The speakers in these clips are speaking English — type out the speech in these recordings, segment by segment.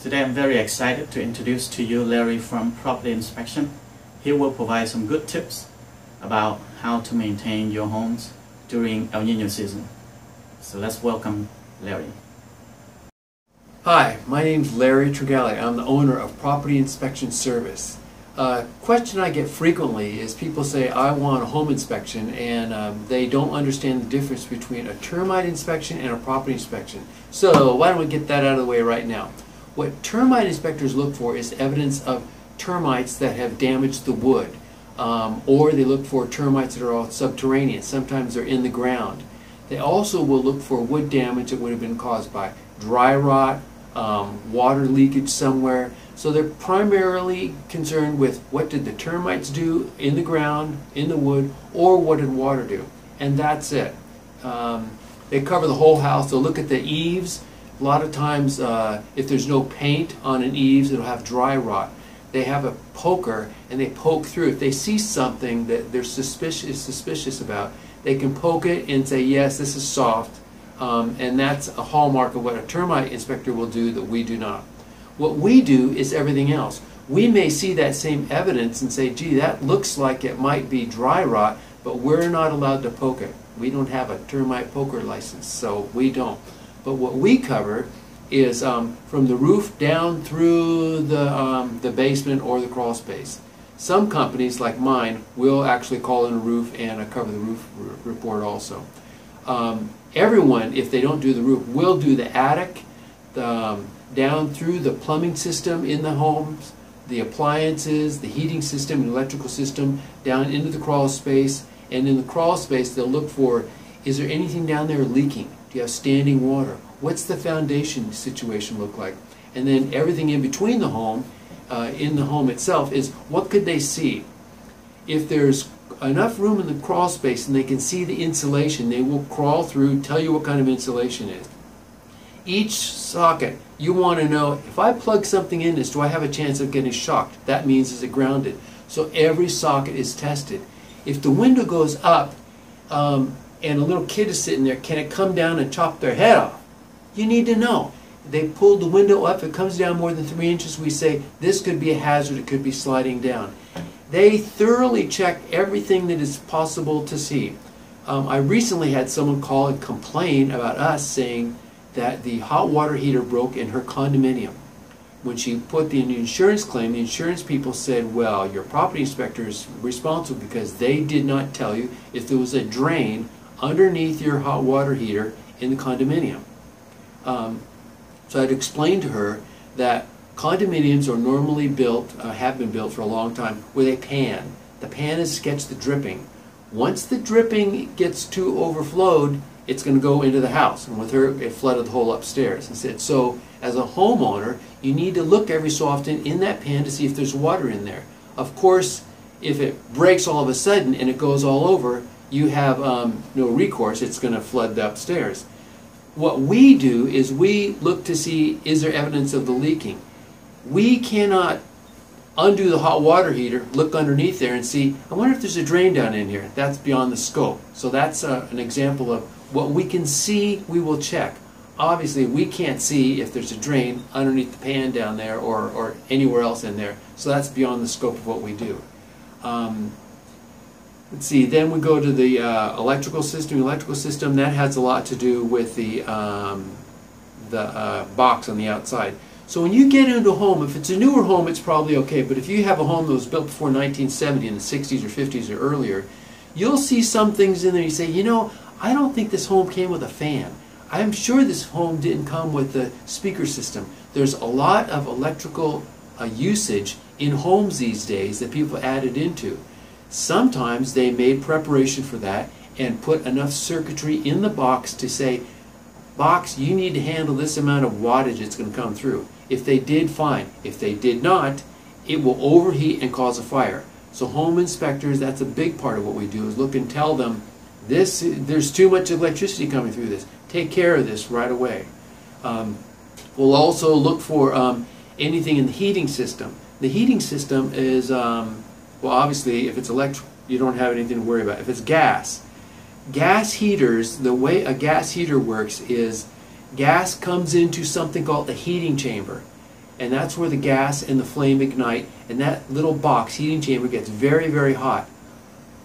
Today I'm very excited to introduce to you Larry from Property Inspection. He will provide some good tips about how to maintain your homes during El Nino season. So let's welcome Larry. Hi, my name's Larry Tringali. I'm the owner of Property Inspection Service. Question I get frequently is people say, I want a home inspection, and they don't understand the difference between a termite inspection and a property inspection. So why don't we get that out of the way right now. What termite inspectors look for is evidence of termites that have damaged the wood, or they look for termites that are all subterranean. Sometimes they're in the ground. They also will look for wood damage that would have been caused by dry rot, water leakage somewhere. So they're primarily concerned with what did the termites do in the ground, in the wood, or what did water do. And that's it. They cover the whole house. They'll look at the eaves. A lot of times if there's no paint on an eaves, it'll have dry rot. They have a poker and they poke through. If they see something that they're suspicious about, they can poke it and say, yes, this is soft. And that's a hallmark of what a termite inspector will do that we do not. What we do is everything else. We may see that same evidence and say, gee, that looks like it might be dry rot, but we're not allowed to poke it. We don't have a termite poker license, so we don't. But what we cover is from the roof down through the basement or the crawl space. Some companies, like mine, will actually call in a roof and cover the roof report also. Everyone, if they don't do the roof, will do the attic, down through the plumbing system in the homes, the appliances, the heating system, and electrical system, down into the crawl space. And in the crawl space, they'll look for, is there anything down there leaking? Do you have standing water? What's the foundation situation look like? And then everything in between the home, in the home itself, is what could they see? If there's enough room in the crawl space and they can see the insulation, they will crawl through, tell you what kind of insulation it is. Each socket, you want to know, if I plug something in this, do I have a chance of getting shocked? That means is it grounded? So every socket is tested. If the window goes up and a little kid is sitting there, can it come down and chop their head off? You need to know. They pulled the window up, it comes down more than 3 inches, we say this could be a hazard, it could be sliding down. They thoroughly check everything that is possible to see. I recently had someone call and complain about us saying that the hot water heater broke in her condominium. When she put the insurance claim, the insurance people said, well, your property inspector is responsible because they did not tell you if there was a drain underneath your hot water heater in the condominium. So I'd explained to her that condominiums are normally built, have been built for a long time, with a pan. The pan is to catch the dripping. Once the dripping gets too overflowed, it's going to go into the house. And with her, it flooded the whole upstairs. And said, so as a homeowner, you need to look every so often in that pan to see if there's water in there. Of course, if it breaks all of a sudden and it goes all over, you have no recourse. It's going to flood the upstairs. What we do is we look to see, is there evidence of the leaking? We cannot undo the hot water heater, look underneath there and see, I wonder if there's a drain down in here. That's beyond the scope. So that's an example of what we can see, we will check. Obviously, we can't see if there's a drain underneath the pan down there or anywhere else in there. So that's beyond the scope of what we do. Let's see, then we go to the electrical system. Electrical system, that has a lot to do with the box on the outside. So when you get into a home, if it's a newer home, it's probably okay. But if you have a home that was built before 1970 in the 60s or 50s or earlier, you'll see some things in there you say, you know, I don't think this home came with a fan. I'm sure this home didn't come with the speaker system. There's a lot of electrical usage in homes these days that people added into. Sometimes they made preparation for that and put enough circuitry in the box to say, box, you need to handle this amount of wattage it's going to come through. If they did, fine. If they did not, it will overheat and cause a fire. So home inspectors, that's a big part of what we do, is look and tell them, there's too much electricity coming through this. Take care of this right away. We'll also look for anything in the heating system. The heating system is, well, obviously, if it's electric, you don't have anything to worry about. If it's gas heaters, the way a gas heater works is gas comes into something called the heating chamber. and that's where the gas and the flame ignite, and that little box, heating chamber, gets very, very hot.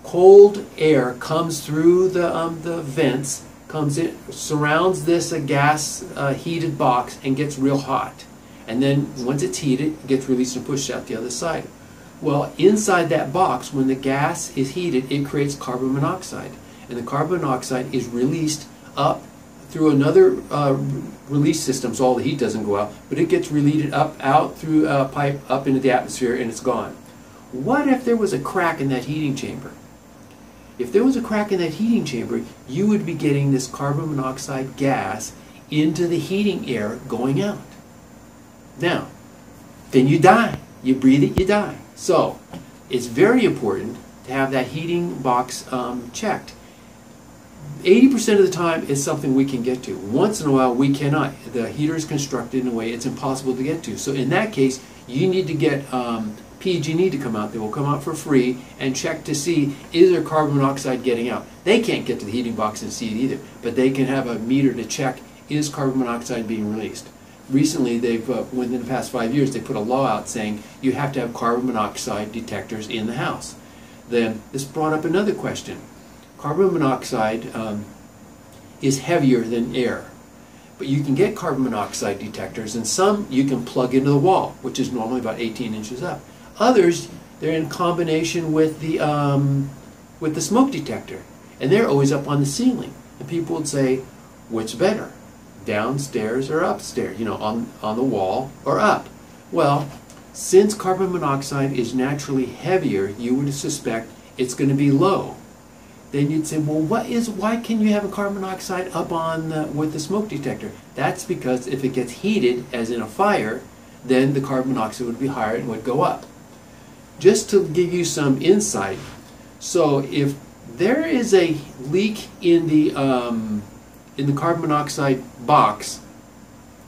Cold air comes through the vents, comes in, surrounds this gas heated box, and gets real hot. And then once it's heated, it gets released and pushed out the other side. Well, inside that box, when the gas is heated, it creates carbon monoxide. And the carbon monoxide is released up through another release system, so all the heat doesn't go out, but it gets released out through a pipe up into the atmosphere, and it's gone. What if there was a crack in that heating chamber? If there was a crack in that heating chamber, you would be getting this carbon monoxide gas into the heating air going out. Now, then you die. You breathe it, you die. So, it's very important to have that heating box checked. 80% of the time it's something we can get to. Once in a while we cannot. The heater is constructed in a way it's impossible to get to. So in that case, you need to get PG&E to come out. They will come out for free and check to see, is there carbon monoxide getting out? They can't get to the heating box and see it either, but they can have a meter to check, is carbon monoxide being released? Recently, within the past 5 years, they put a law out saying you have to have carbon monoxide detectors in the house. Then this brought up another question. Carbon monoxide is heavier than air, but you can get carbon monoxide detectors, and some you can plug into the wall, which is normally about 18 inches up. Others, they're in combination with the smoke detector, and they're always up on the ceiling. And people would say, which better? Downstairs or upstairs, on the wall or up. Well, since carbon monoxide is naturally heavier, you would suspect it's going to be low. Then you'd say, well, why can you have a carbon monoxide up on with the smoke detector? That's because if it gets heated, as in a fire, then the carbon monoxide would be higher and would go up. Just to give you some insight, so if there is a leak in the carbon monoxide box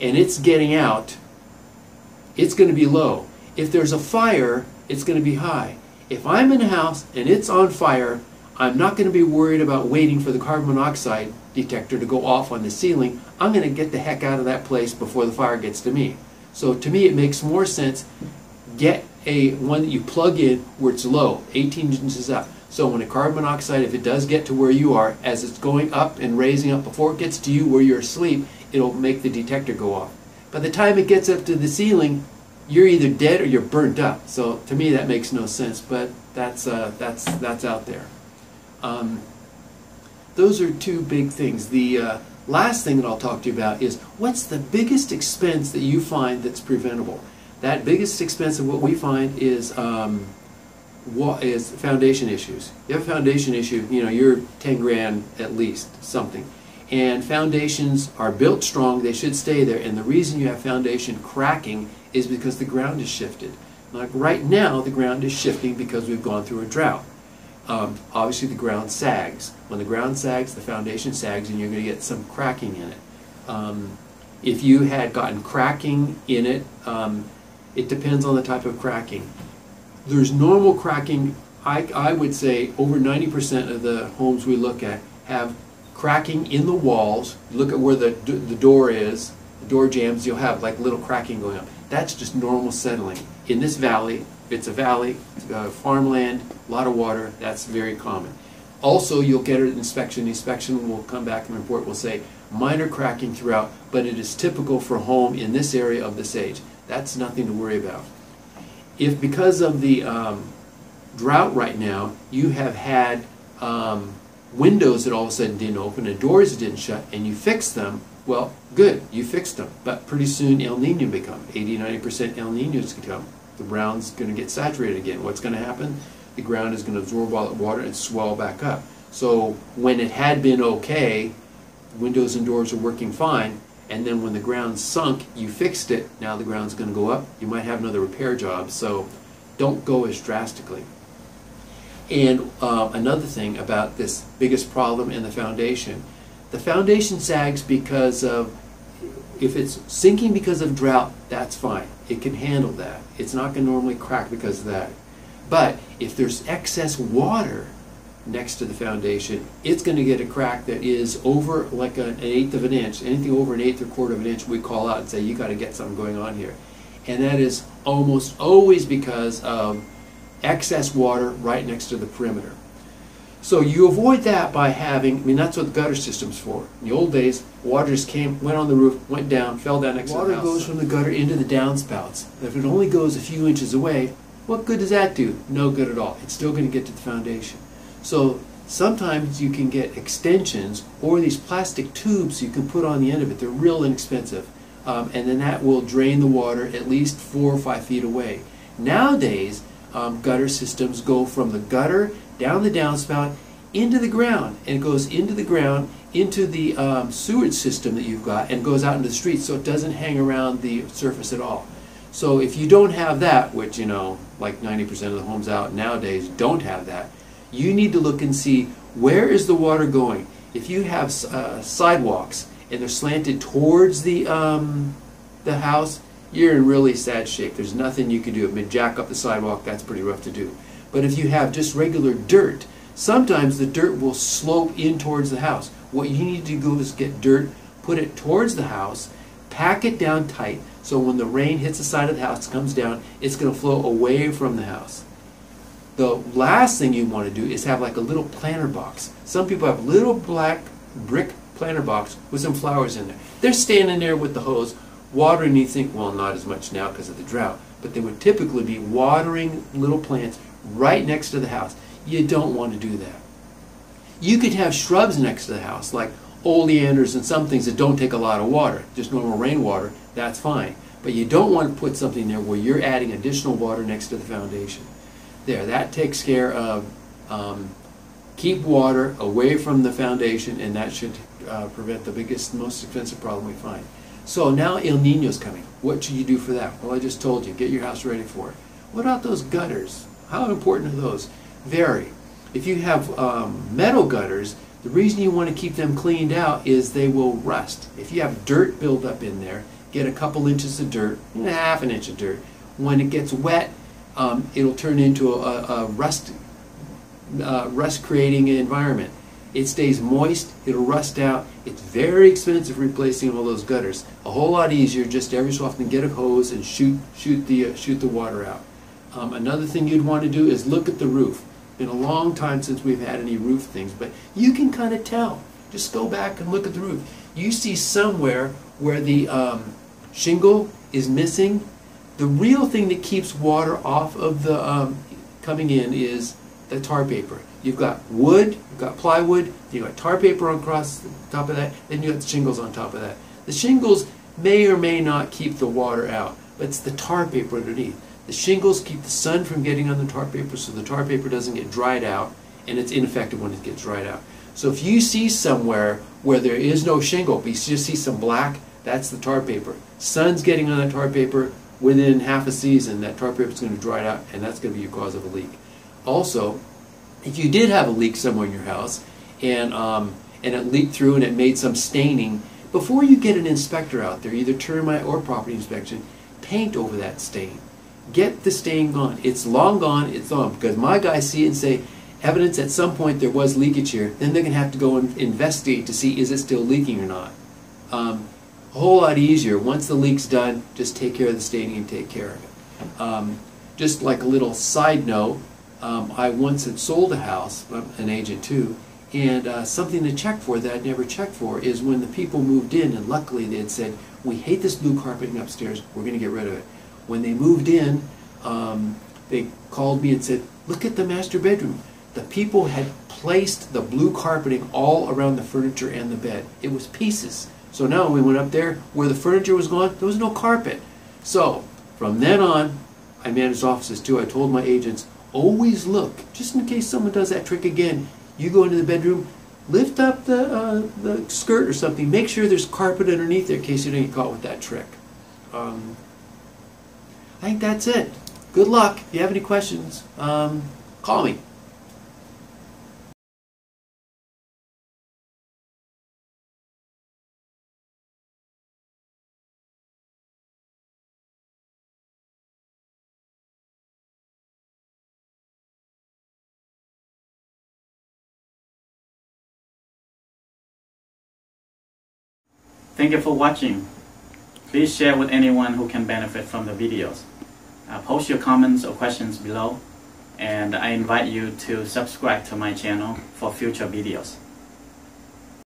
and it's getting out, it's going to be low. If there's a fire, it's going to be high. If I'm in a house and it's on fire, I'm not going to be worried about waiting for the carbon monoxide detector to go off on the ceiling. I'm going to get the heck out of that place before the fire gets to me. So to me it makes more sense, get one that you plug in where it's low, 18 inches up. So when a carbon monoxide, if it does get to where you are, as it's going up and raising up, before it gets to you where you're asleep, it'll make the detector go off. By the time it gets up to the ceiling, you're either dead or you're burnt up. So to me that makes no sense, but that's out there. Those are two big things. The last thing that I'll talk to you about is, what's the biggest expense that you find that's preventable? That biggest expense of what we find is foundation issues. You have a foundation issue, you're 10 grand at least, something. And foundations are built strong, they should stay there, and the reason you have foundation cracking is because the ground is shifted. Like right now, the ground is shifting because we've gone through a drought. Obviously the ground sags. When the ground sags, the foundation sags, and you're going to get some cracking in it. If you had gotten cracking in it, it depends on the type of cracking. There's normal cracking. I would say over 90% of the homes we look at have cracking in the walls. Look at where the door is, the door jams, you'll have like little cracking going up. That's just normal settling. In this valley, if it's a valley, farmland, a lot of water, that's very common. Also, you'll get an inspection. The inspection will come back and report will say minor cracking throughout, but it is typical for a home in this area of this age. That's nothing to worry about. If because of the drought right now, you have had windows that all of a sudden didn't open and doors that didn't shut, and you fixed them, well, good, you fixed them. But pretty soon El Nino will come. 80–90% El Ninos can come. The ground's going to get saturated again. What's going to happen? The ground is going to absorb all that water and swell back up. So when it had been okay, windows and doors are working fine, and then when the ground sunk, you fixed it, now the ground's going to go up. You might have another repair job, so don't go as drastically. And another thing about this biggest problem in the foundation sags because of, if it's sinking because of drought, that's fine. It can handle that. It's not going to normally crack because of that. But if there's excess water next to the foundation, it's going to get a crack that is over like an eighth of an inch. Anything over an eighth or quarter of an inch, we call out and say, you got to get something going on here. and that is almost always because of excess water right next to the perimeter. So you avoid that by having, I mean, that's what the gutter system's for. In the old days, water just went on the roof, went down, fell down next to the house. Water goes from the gutter into the downspouts. If it only goes a few inches away, what good does that do? No good at all. It's still going to get to the foundation. So sometimes you can get extensions or these plastic tubes you can put on the end of it. They're real inexpensive. And then that will drain the water at least 4 or 5 feet away. Nowadays, gutter systems go from the gutter down the downspout into the ground, and it goes into the ground into the sewage system that you've got and goes out into the street, so it doesn't hang around the surface at all. So if you don't have that, which like 90% of the homes out nowadays don't have that, you need to look and see where is the water going. If you have sidewalks and they're slanted towards the house, you're in really sad shape. There's nothing you can do. I mean, jack up the sidewalk, that's pretty rough to do. But if you have just regular dirt, sometimes the dirt will slope in towards the house. What you need to do is get dirt, put it towards the house, pack it down tight, so when the rain hits the side of the house, comes down, it's going to flow away from the house. The last thing you want to do is have like a little planter box. Some people have little black brick planter box with some flowers in there. They're standing there with the hose, watering, and you think, well, not as much now because of the drought, but they would typically be watering little plants right next to the house. You don't want to do that. You could have shrubs next to the house, like oleanders and some things that don't take a lot of water, just normal rainwater, that's fine. But you don't want to put something there where you're adding additional water next to the foundation. There, that takes care of keep water away from the foundation, and that should prevent the biggest, most expensive problem we find. So now El Nino's coming. What should you do for that? Well, I just told you, get your house ready for it. What about those gutters? How important are those? Vary. If you have metal gutters, the reason you want to keep them cleaned out is they will rust. If you have dirt build up in there, get a couple inches of dirt, half an inch of dirt. When it gets wet, it'll turn into a rust-creating environment. It stays moist, it'll rust out. It's very expensive replacing all those gutters. A whole lot easier just every so often get a hose and shoot the water out. Another thing you'd want to do is look at the roof. Been a long time since we've had any roof things, but you can kind of tell. Just go back and look at the roof. You see somewhere where the shingle is missing. The real thing that keeps water off of the coming in is the tar paper. You've got wood, you've got plywood, you've got tar paper across the top of that, then you've got the shingles on top of that. The shingles may or may not keep the water out, but it's the tar paper underneath. The shingles keep the sun from getting on the tar paper, so the tar paper doesn't get dried out, and it's ineffective when it gets dried out. So if you see somewhere where there is no shingle, but you just see some black, that's the tar paper. Sun's getting on that tar paper, within half a season, that tar paper is going to dry out, and that's going to be your cause of a leak. Also, if you did have a leak somewhere in your house, and it leaked through and it made some staining, before you get an inspector out there, either termite or property inspection, paint over that stain. Get the stain gone. It's long gone, it's gone. Because my guys see it and say, evidence at some point there was leakage here, then they're going to have to go and investigate to see is it still leaking or not. A whole lot easier. Once the leak's done, just take care of the staining and take care of it. Just like a little side note, I once had sold a house, I'm an agent too, and something to check for that I'd never checked for is when the people moved in, and luckily they had said, we hate this blue carpeting upstairs, we're going to get rid of it. When they moved in, they called me and said, look at the master bedroom. The people had placed the blue carpeting all around the furniture and the bed. It was pieces. So now when we went up there, where the furniture was gone, there was no carpet. So from then on, I managed offices too. I told my agents, always look, just in case someone does that trick again. You go into the bedroom, lift up the skirt or something, make sure there's carpet underneath there in case you don't get caught with that trick. I think that's it. Good luck. If you have any questions, call me. Thank you for watching. Please share with anyone who can benefit from the videos. Post your comments or questions below, and I invite you to subscribe to my channel for future videos.